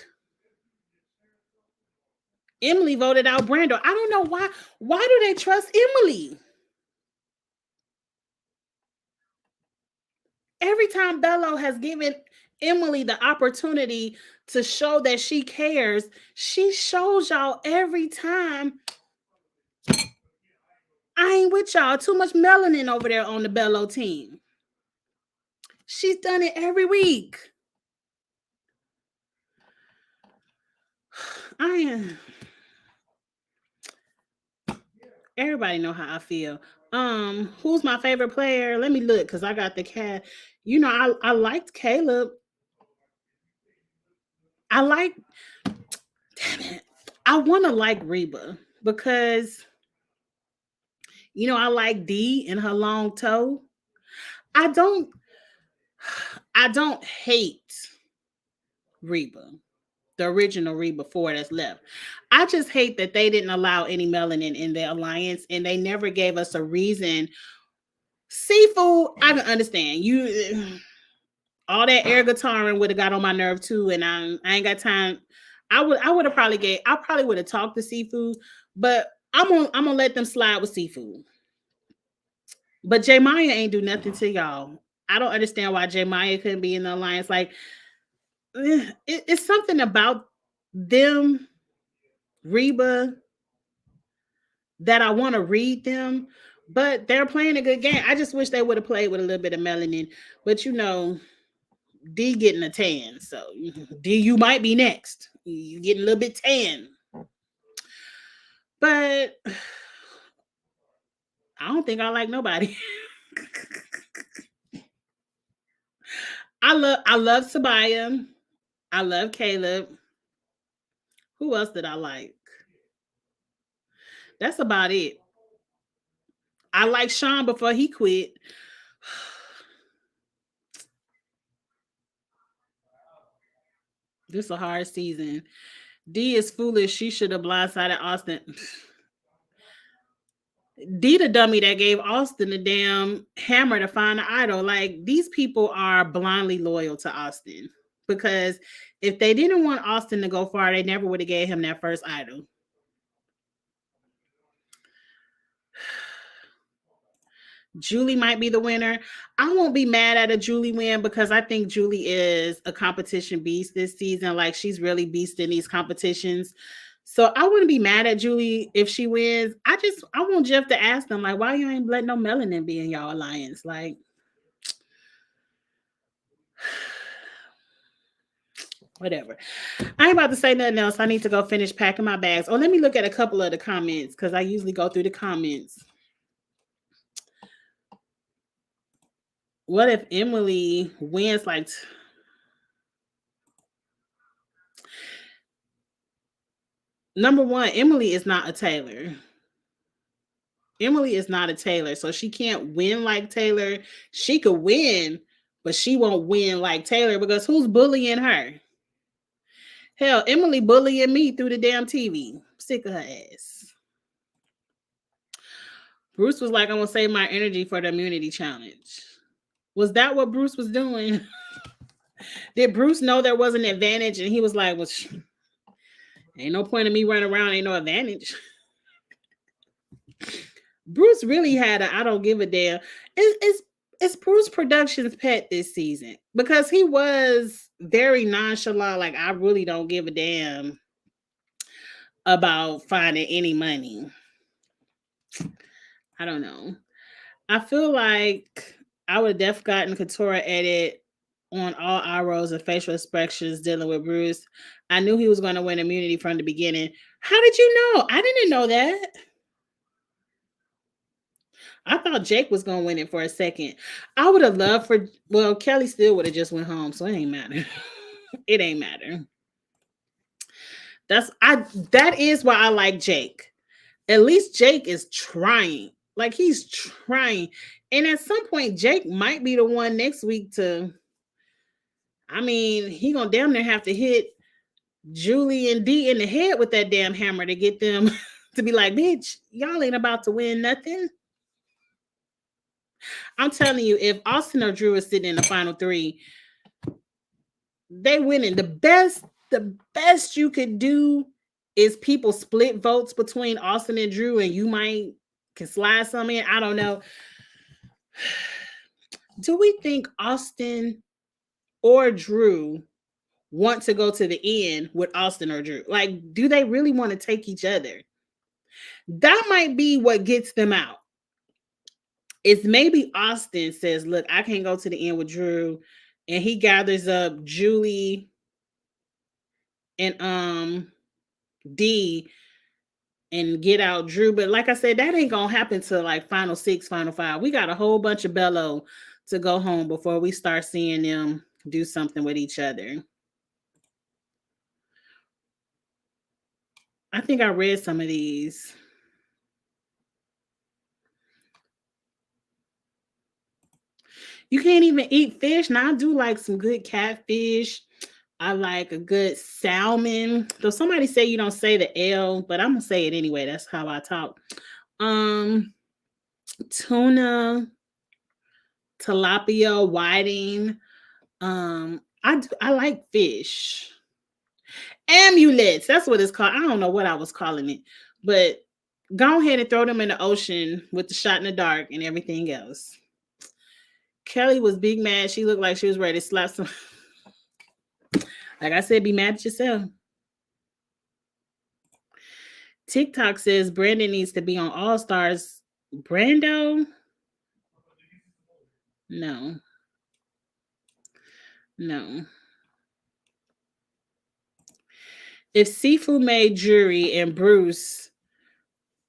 Emily voted out Brando. I don't know why. Why do they trust Emily? Every time Bello has given Emily the opportunity to show that she cares, she shows y'all every time. I ain't with y'all. Too much melanin over there on the Bello team. She's done it every week. Everybody know how I feel. Who's my favorite player? Let me look because I got the cat. You know, I liked Caleb. Damn it. I want to like Reba because, you know, I like Dee and her long toe. I don't hate Reba, the original Reba 4 that's left. I just hate that they didn't allow any melanin in the alliance and they never gave us a reason. Seafood, I can understand. All that air guitaring would have got on my nerve too, and I ain't got time. I probably would have talked to Seafood, but I'm gonna let them slide with Seafood. But J Maya ain't do nothing to y'all. I don't understand why J Maya couldn't be in the alliance. Like, it's something about them, Reba, that I want to read them, but they're playing a good game. I just wish they would have played with a little bit of melanin. But you know, D getting a tan, so D, you might be next. You getting a little bit tan, but I don't think I like nobody. I love Sabaya. I love Caleb. Who else did I like? That's about it. I like Sean before he quit. This is a hard season. D is foolish. She should have blindsided Austin. D the dummy that gave Austin the damn hammer to find the idol. Like, these people are blindly loyal to Austin because if they didn't want Austin to go far, they never would have gave him that first idol. Julie might be the winner. I won't be mad at a Julie win because I think Julie is a competition beast this season. Like, she's really beast in these competitions. So I wouldn't be mad at Julie if she wins. I want Jeff to ask them, like, why you ain't let no melanin be in y'all alliance? Like, whatever. I ain't about to say nothing else. I need to go finish packing my bags. Oh, let me look at a couple of the comments because I usually go through the comments. What if Emily wins like number one, Emily is not a Taylor. Emily is not a Taylor, so she can't win like Taylor. She could win, but she won't win like Taylor because who's bullying her? Hell, Emily bullying me through the damn TV. Sick of her ass. Bruce was like, I'm gonna save my energy for the immunity challenge. Was that what Bruce was doing? Did Bruce know there was an advantage and he was like, well, ain't no point in me running around, ain't no advantage. Bruce really had a I don't give a damn. It's Bruce Productions' pet this season because he was very nonchalant. Like, I really don't give a damn about finding any money. I don't know. I feel like I would have definitely gotten Katora edit on all eye rolls and facial expressions dealing with Bruce. I knew he was going to win immunity from the beginning. How did you know? I didn't know that. I thought Jake was going to win it for a second. I would have loved for, well, Kelly still would have just went home, so it ain't matter. It ain't matter. That is why I like Jake. At least Jake is trying. Like, he's trying. And at some point, Jake might be the one next week to, I mean, he gonna damn near have to hit Julie and D in the head with that damn hammer to get them to be like, bitch, y'all ain't about to win nothing. I'm telling you, if Austin or Drew is sitting in the final three, they winning. The best you could do is people split votes between Austin and Drew, and you might can slide some in. I don't know. Do we think Austin or Drew want to go to the end with Austin or Drew? Like, do they really want to take each other? That might be what gets them out. It's maybe Austin says, look, I can't go to the end with Drew, and he gathers up Julie and D and get out Drew. But like I said, that ain't gonna happen to like final 6, final 5. We got a whole bunch of bellow to go home before we start seeing them do something with each other. I think I read some of these. You can't even eat fish. Now I do like some good catfish. I like a good salmon. Though somebody say you don't say the L, but I'm gonna say it anyway. That's how I talk. Tuna, tilapia, whiting. I like fish. Amulets. That's what it's called. I don't know what I was calling it, but go ahead and throw them in the ocean with the shot in the dark and everything else. Kelly was big mad. She looked like she was ready to slap some. Like I said, be mad at yourself. TikTok says Brandon needs to be on All Stars. Brando? No. No. If Sifu made Jury and Bruce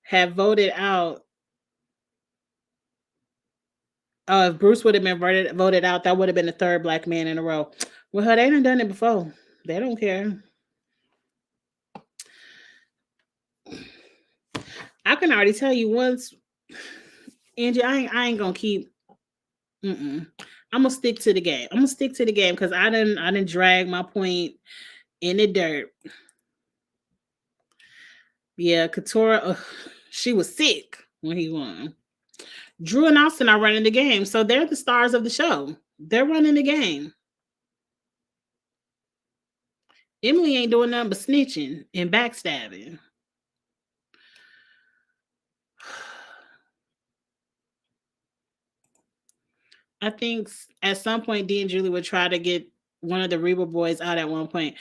have voted out, if Bruce would have been voted out, that would have been the third black man in a row. Well, they done done it before. They don't care. I can already tell you once, Angie, I ain't gonna keep. I'm gonna stick to the game. I'm gonna stick to the game because I didn't drag my point in the dirt. Yeah, Katora, she was sick when he won. Drew and Austin are running the game, so they're the stars of the show. They're running the game. Emily ain't doing nothing but snitching and backstabbing. I think at some point, Dee and Julie would try to get one of the Reba boys out at one point.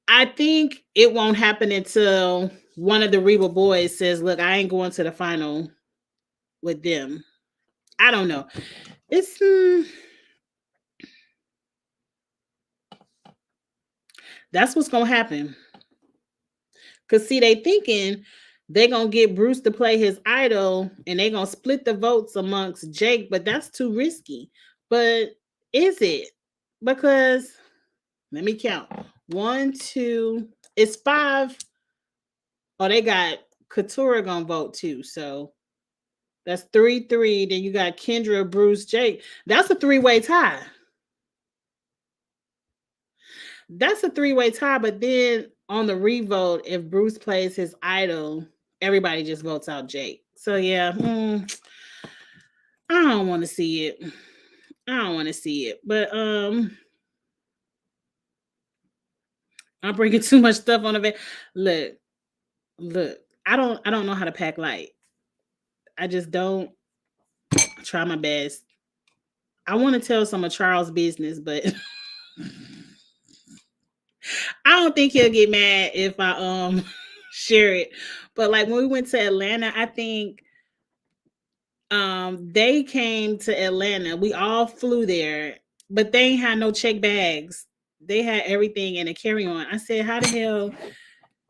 I think it won't happen until one of the Reba boys says, look, I ain't going to the final with them. I don't know. It's that's what's gonna happen. Cause see, they thinking they're gonna get Bruce to play his idol and they're gonna split the votes amongst Jake, but that's too risky. But is it? Because let me count. 1, 2, it's 5. Oh, they got Katura gonna vote too. So That's 3-3. Then you got Kendra, Bruce, Jake. That's a three-way tie. That's a three-way tie. But then on the revote, if Bruce plays his idol, everybody just votes out Jake. So yeah, I don't want to see it. I don't want to see it. But I'm bringing too much stuff on the bed. Look. I don't know how to pack light. I just don't. Try my best. I want to tell some of Charles' business, but I don't think he'll get mad if I share it. But like when we went to Atlanta, I think they came to Atlanta. We all flew there, but they ain't had no check bags. They had everything in a carry-on. I said, how the hell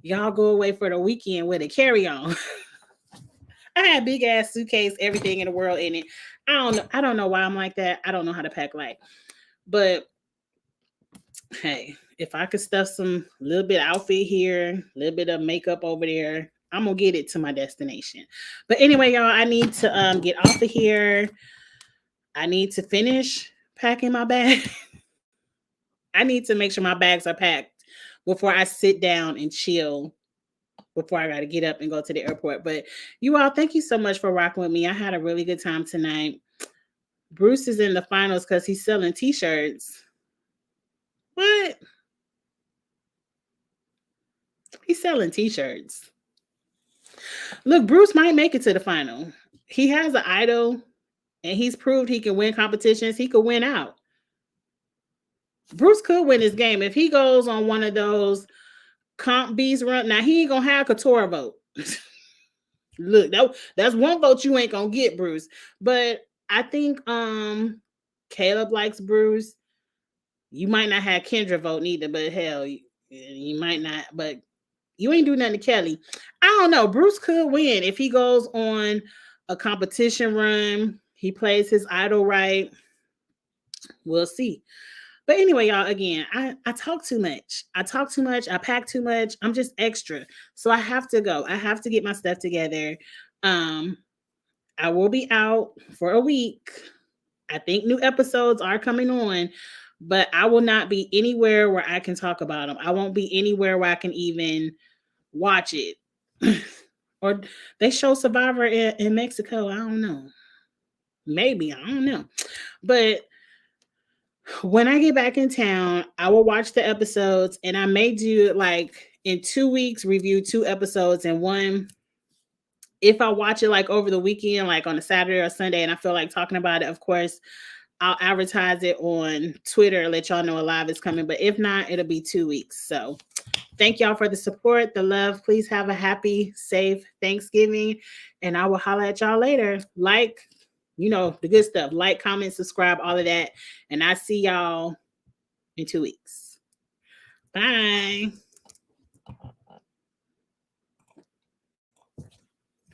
y'all go away for the weekend with a carry-on? I had big ass suitcase, everything in the world in it. I don't know why I'm like that. I don't know how to pack light. But hey, if I could stuff some little bit of outfit here, a little bit of makeup over there, I'm gonna get it to my destination. But anyway, y'all, I need to get off of here. I need to finish packing my bag. I need to make sure my bags are packed before I sit down and chill before I got to get up and go to the airport. But you all, thank you so much for rocking with me. I had a really good time tonight. Bruce is in the finals because he's selling t-shirts. What? He's selling t-shirts. Look, Bruce might make it to the final. He has an idol and he's proved he can win competitions. He could win out. Bruce could win this game if he goes on one of those comp beast run. Now he ain't gonna have Couture vote. Look, that's one vote you ain't gonna get, Bruce. But I think Caleb likes Bruce. You might not have Kendra vote neither, but hell, you might not. But you ain't do nothing to Kelly. I don't know. Bruce could win if he goes on a competition run. He plays his idol right. We'll see. But anyway, y'all, again, I talk too much. I pack too much. I'm just extra. So I have to go. I have to get my stuff together. I will be out for a week. I think new episodes are coming on, but I will not be anywhere where I can talk about them. I won't be anywhere where I can even watch it. Or they show Survivor in Mexico. I don't know. Maybe. I don't know. But when I get back in town, I will watch the episodes and I may do like in 2 weeks, review 2 episodes and one. If I watch it like over the weekend, like on a Saturday or Sunday, and I feel like talking about it, of course, I'll advertise it on Twitter, let y'all know a live is coming. But if not, it'll be 2 weeks. So thank y'all for the support, the love. Please have a happy, safe Thanksgiving. And I will holler at y'all later. Like, the good stuff. Like, comment, subscribe, all of that. And I see y'all in 2 weeks. Bye.